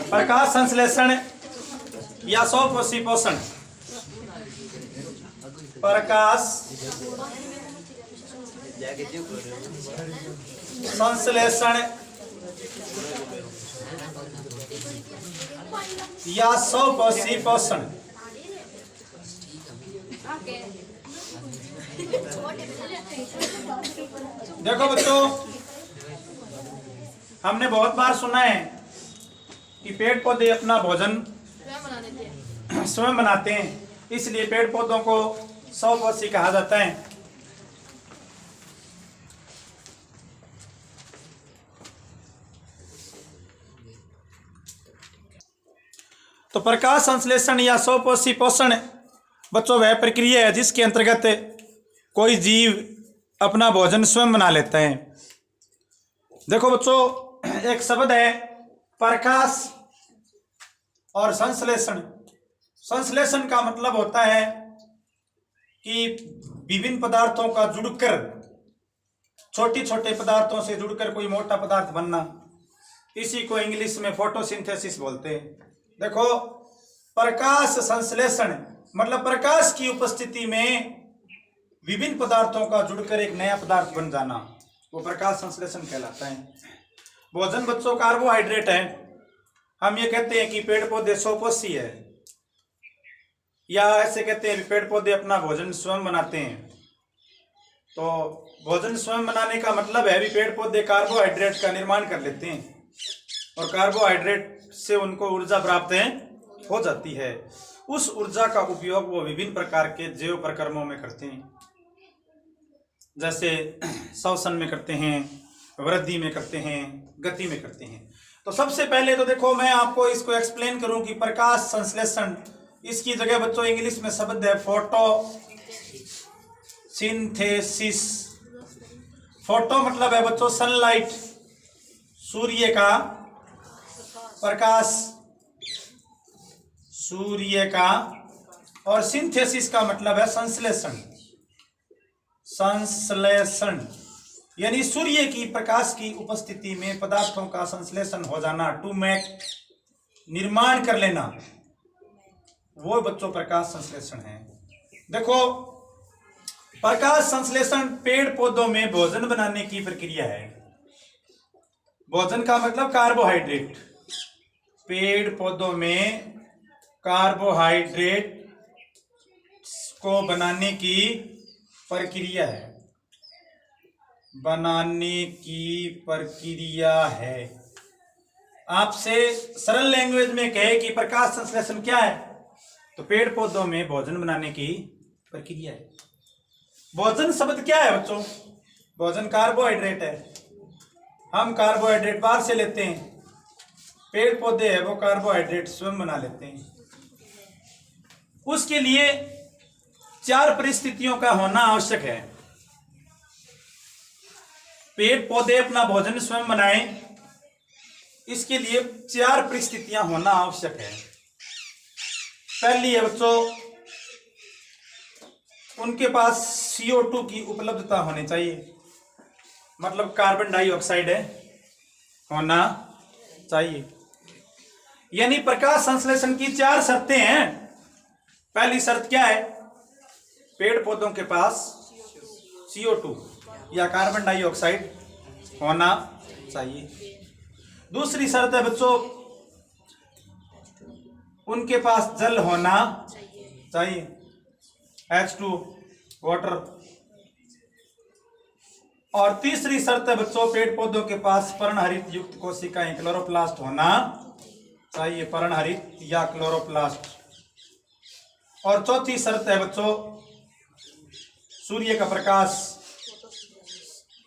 प्रकाश संश्लेषण या स्वकोशी पोषण। प्रकाश संश्लेषण या स्वकोशी पोषण। देखो बच्चों, हमने बहुत बार सुना है कि पेड़ पौधे अपना भोजन स्वयं बनाते हैं, इसलिए पेड़ पौधों को स्वकोशी कहा जाता है। तो प्रकाश संश्लेषण या स्वकोशी पोषण बच्चों वह प्रक्रिया है जिसके अंतर्गत कोई जीव अपना भोजन स्वयं बना लेता है। देखो बच्चों, एक शब्द है प्रकाश और संश्लेषण। संश्लेषण का मतलब होता है कि विभिन्न पदार्थों का जुड़कर, छोटे छोटे पदार्थों से जुड़कर कोई मोटा पदार्थ बनना, इसी को इंग्लिश में फोटोसिंथेसिस बोलते हैं। देखो, प्रकाश संश्लेषण मतलब प्रकाश की उपस्थिति में विभिन्न पदार्थों का जुड़कर एक नया पदार्थ बन जाना, वो प्रकाश संश्लेषण कहलाता है। भोजन बच्चों कार्बोहाइड्रेट है। हम ये कहते हैं कि पेड़ पौधे स्वकोशी है, या ऐसे कहते हैं पेड़ पौधे अपना भोजन स्वयं बनाते हैं। तो भोजन स्वयं बनाने का मतलब है भी पेड़ पौधे कार्बोहाइड्रेट का निर्माण कर लेते हैं और कार्बोहाइड्रेट से उनको ऊर्जा प्राप्त हो जाती है। उस ऊर्जा का उपयोग वो विभिन्न प्रकार के जैव प्रक्रमों में करते हैं, जैसे श्वसन में करते हैं, वृद्धि में करते हैं, गति में करते हैं। तो सबसे पहले तो देखो, मैं आपको इसको एक्सप्लेन करूं कि प्रकाश संश्लेषण, इसकी जगह बच्चों इंग्लिश में शब्द है फोटोसिंथेसिस। फोटो मतलब है बच्चों सनलाइट, सूर्य का प्रकाश, सूर्य का, और सिंथेसिस का मतलब है संश्लेषण। संश्लेषण यानी सूर्य की प्रकाश की उपस्थिति में पदार्थों का संश्लेषण हो जाना, टू मेक, निर्माण कर लेना, वो बच्चों प्रकाश संश्लेषण है। देखो, प्रकाश संश्लेषण पेड़ पौधों में भोजन बनाने की प्रक्रिया है। भोजन का मतलब कार्बोहाइड्रेट, पेड़ पौधों में कार्बोहाइड्रेट को बनाने की प्रक्रिया है, बनाने की प्रक्रिया है। आपसे सरल लैंग्वेज में कहे कि प्रकाश संश्लेषण क्या है, तो पेड़ पौधों में भोजन बनाने की प्रक्रिया है। भोजन शब्द क्या है बच्चों? भोजन कार्बोहाइड्रेट है। हम कार्बोहाइड्रेट बाहर से लेते हैं, पेड़ पौधे है वो कार्बोहाइड्रेट स्वयं बना लेते हैं। उसके लिए 4 परिस्थितियों का होना आवश्यक है। पेड़ पौधे अपना भोजन स्वयं बनाएं, इसके लिए 4 परिस्थितियां होना आवश्यक है। पहली है बच्चों, उनके पास CO2 की उपलब्धता होनी चाहिए, मतलब कार्बन डाइऑक्साइड होना चाहिए। यानी प्रकाश संश्लेषण की 4 शर्तें हैं। पहली शर्त क्या है? पेड़ पौधों के पास CO2 या कार्बन डाइऑक्साइड होना चाहिए। दूसरी शर्त है बच्चों, उनके पास जल होना चाहिए, H2 वाटर। और तीसरी शर्त है बच्चों, पेड़ पौधों के पास पर्णहरित युक्त कोशिकाएं, क्लोरोप्लास्ट होना चाहिए, पर्णहरित या क्लोरोप्लास्ट। और चौथी शर्त है बच्चों, सूर्य का प्रकाश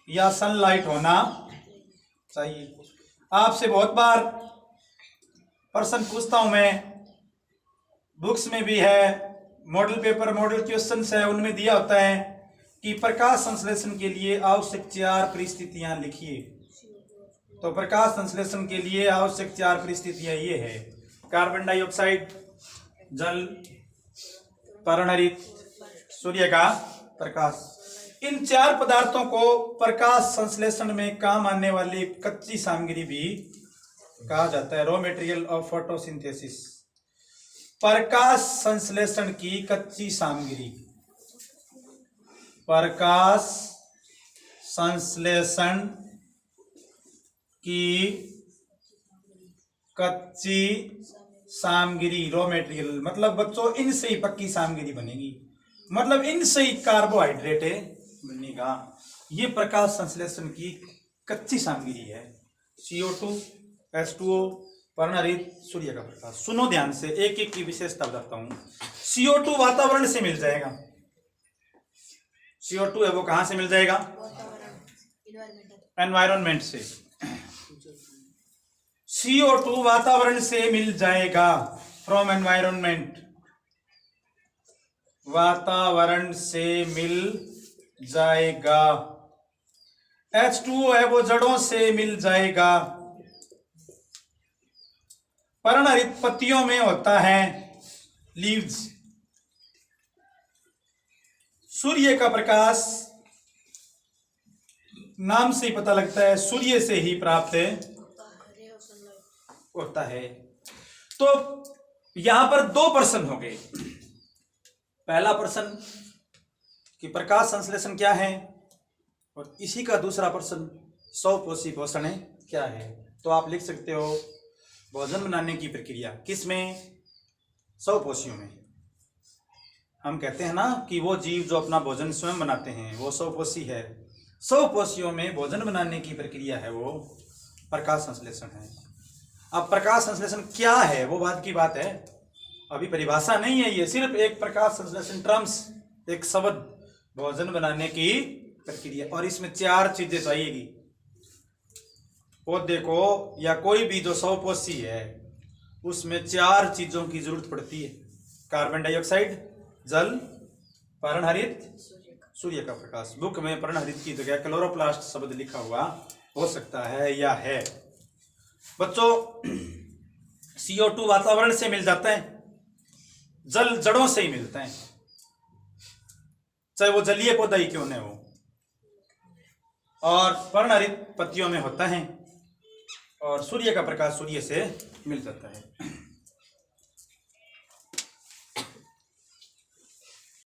या सनलाइट होना चाहिए। आपसे बहुत बार प्रश्न पूछता हूं मैं, बुक्स में भी है, मॉडल पेपर, मॉडल क्वेश्चंस है, उनमें दिया होता है कि प्रकाश संश्लेषण के लिए आवश्यक 4 परिस्थितियां लिखिए। तो प्रकाश संश्लेषण के लिए आवश्यक 4 परिस्थितियां ये है: कार्बन डाइऑक्साइड, जल, पर्णहरित, सूर्य का प्रकाश। इन 4 पदार्थों को प्रकाश संश्लेषण में काम आने वाली कच्ची सामग्री भी कहा जाता है, रॉ मटेरियल ऑफ फोटोसिंथेसिस, प्रकाश संश्लेषण की कच्ची सामग्री, प्रकाश संश्लेषण की कच्ची सामग्री, रॉ मटेरियल मतलब बच्चों इनसे ही पक्की सामग्री बनेगी, मतलब इनसे ही कार्बोहाइड्रेट बनेगा। ये प्रकाश संश्लेषण की कच्ची सामग्री है। CO2, H2O, पर्णहरित, सूर्य का प्रकाश। सुनो ध्यान से, एक एक की विशेषता बताता हूं। CO2 वातावरण से मिल जाएगा। CO2 है वो कहां से मिल जाएगा? एनवायरनमेंट से। CO2 वातावरण से मिल जाएगा, फ्रॉम एनवायरनमेंट, वातावरण से मिल जाएगा। H2O है वो जड़ों से मिल जाएगा। पर्णहरित पत्तियों में होता है, लीव्स। सूर्य का प्रकाश नाम से ही पता लगता है, सूर्य से ही प्राप्त होता है। तो यहां पर दो प्रश्न हो गए। पहला प्रश्न कि प्रकाश संश्लेषण क्या है, और इसी का दूसरा प्रश्न स्वपोषी पोषण क्या है। तो आप लिख सकते हो भोजन बनाने की प्रक्रिया किसमें? स्वपोषियों में। हम कहते हैं ना कि वो जीव जो अपना भोजन स्वयं बनाते हैं वो स्वपोषी है। स्वपोषियों में भोजन बनाने की प्रक्रिया है वो प्रकाश संश्लेषण है। अब प्रकाश संश्लेषण क्या है वो बात की बात है, अभी परिभाषा नहीं है, ये सिर्फ एक प्रकाश संश्लेषण टर्म्स, एक शब्द, भोजन बनाने की प्रक्रिया। और इसमें 4 चीजें चाहिएगी पौधे को, या कोई भी जो स्वपोषी है उसमें 4 चीजों की जरूरत पड़ती है। कार्बन डाइऑक्साइड, जल, पर्णहरित, सूर्य का प्रकाश। बुक में पर्णहरित की जगह क्लोरोप्लास्ट शब्द लिखा हुआ हो सकता है या है। बच्चों CO2 वातावरण से मिल जाता है, जल जड़ों से ही मिलता है, चाहे वो जलीय पौधा ही क्यों न हो, और पर्णहरित पत्तियों में होता है, और सूर्य का प्रकाश सूर्य से मिल जाता है।